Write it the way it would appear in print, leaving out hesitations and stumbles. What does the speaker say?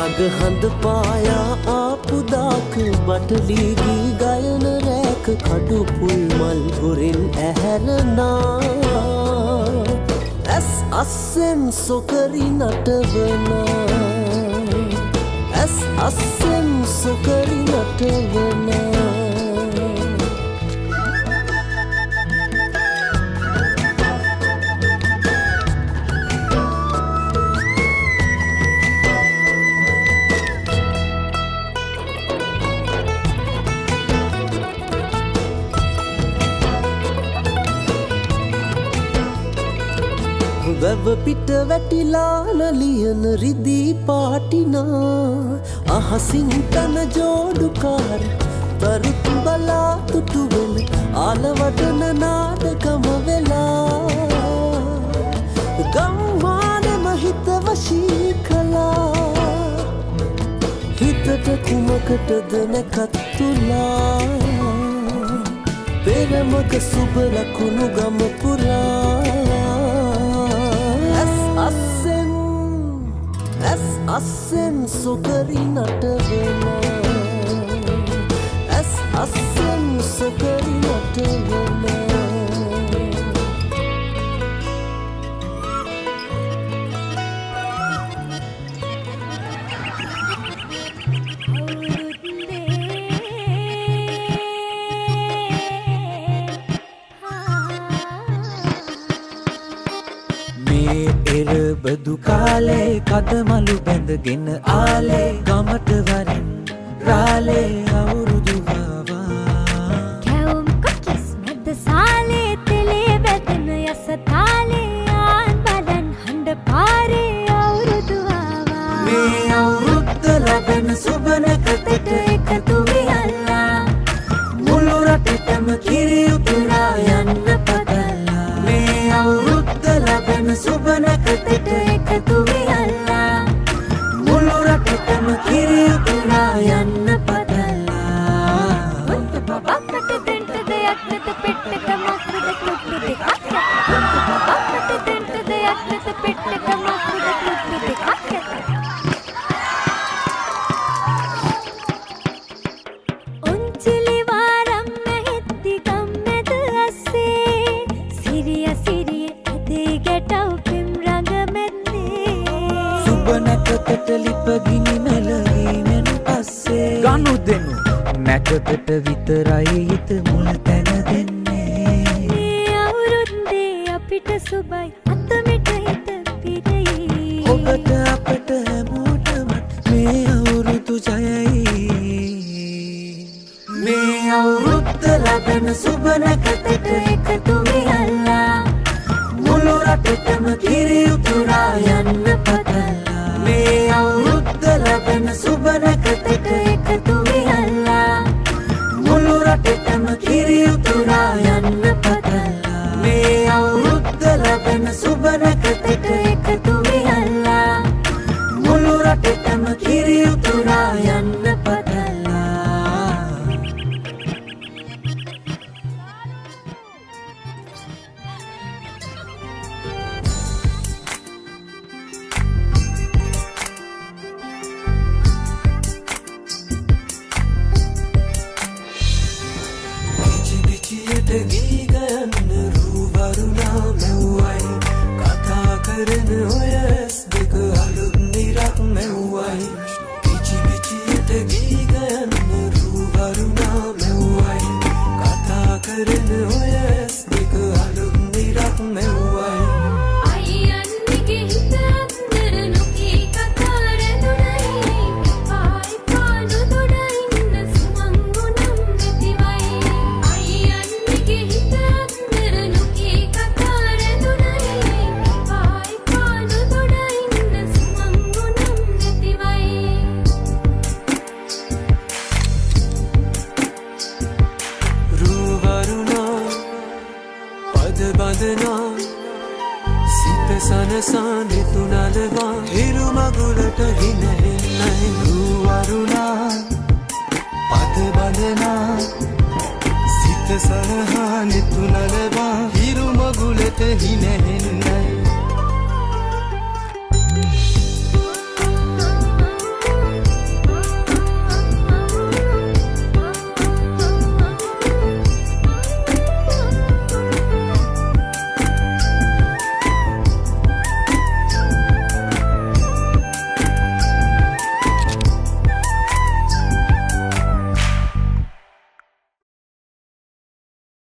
මග හඳ පායා ආපු දාක බටලි ගී ගයන රැක කඩු පුල් මල් හොරෙන් ඇහැරනා ඇස් අස්සෙන් සොකරි නටවනා ඇස් අස්සෙන් සොකරි නටවනා වැව පිට වැටිලා නලියන රිදී පාටිනා අහසින් තන ජෝඩුකාර තරුත් බලා තුටුවෙන ආලවටන නාඩගම වෙලා ගම්මානම හිත වශී කළා හිතට කුමකටද නැකත්තුලා පෙරමග සුබ ලකුණු ගම පුරා අස්සෙන් සොකරි නටවනා ඇස් අස්සෙන් සොකරි නටවනා බදු කාලේ කදමලු බැඳගෙන ආලේ ගමට වරින් රාලේ අවුරුදු වවා කැවුම් කොකිස් මැද සාලේ තෙලේ බැදෙන යස තාලේ ආන් බලන් හඬ පාරේ අවුරුදු වවා මේ අවුරුද්ද ලබන සුබ නැකතට එකතු වියල්ලා මුළු රටටම කිරි උතුරා යන්න පතලා මේ අවුරුද්ද ලබන සුබ නැකතට එකතු වියල්ලා මුළු රටටම කිරි උතුරා යන්න පතලා උන්ට බබකට දෙන්ට දෙයක් නැත පෙට්ටක මක්කද කුප්පි දෙකක් උන්ට බබකට දෙන්ට දෙයක් නැත පෙට්ටක මක්කද කුප්පි දෙකක් උන්චිලි වාරම් මෙහෙත්ති ගම්මැද අස්සේ සිරිය සිරිය ඇදේ ගැටව් පිම් රඟමැද්දේ සුබ නැකතට ලිපගිනි මැලවීමෙන් පස්සේ ගනු දෙනු නැකතට විතරයි හිත මුල් තැන දෙන්නේ මේ අවුරුද්දේ අපිට සුබයි අතමිට හිත පිරෙයි ඔබට අපට හැමෝටම මේ අවුරුදු ජයයි මේ අවුරුද්ද ලබන සුබ නැකතට එකතු වියල්ලා මුළු රටටම කිරි උතුරා යන්න පතලා මේ අවුරුද්ද ලබන සුබ නැකතට එකතු වියල්ලා මුළු රටටම කිරි උතුරා යන්න පතලා මේ අවුරුද්ද ලබන සුබ නැකතට එකතු වියල්ලා මුළු රටටම කිරි උතුරා යන්න පතලා ගී ගයන්න රූවරුණා මෙව්වයි කතා කරන ඔය ඇස් දෙක අලුත් නිරක් මෙව්වයි පිචි පිචියට ගී ගයන්න රූවරුණා මෙව්වයි කතා කරන ඔය ඇස් දෙක අලුත් නිරක් මෙව්වයි අයියන්නිගේ හිත අත්තර නොකී කතා රැඳුනයි පායි පාඩු දොඩ ඉන්න සුමං ගුණම් නැතිවයි අයියන්නිගේ හිත අත්තර නොකී කතා රැඳුනයි පායි පාඩු දොඩ ඉන්න සුමං ගුණම් නැතිවයි රූවරුණා පද බඳනා සිත සනසා නෙතුනලවා හිරු මගුලට හිනහෙන්නයි රූවරුණා පද බඳනා සිත සනහා නෙතුනලවා හිරු මගුලට හිනහෙන්නයි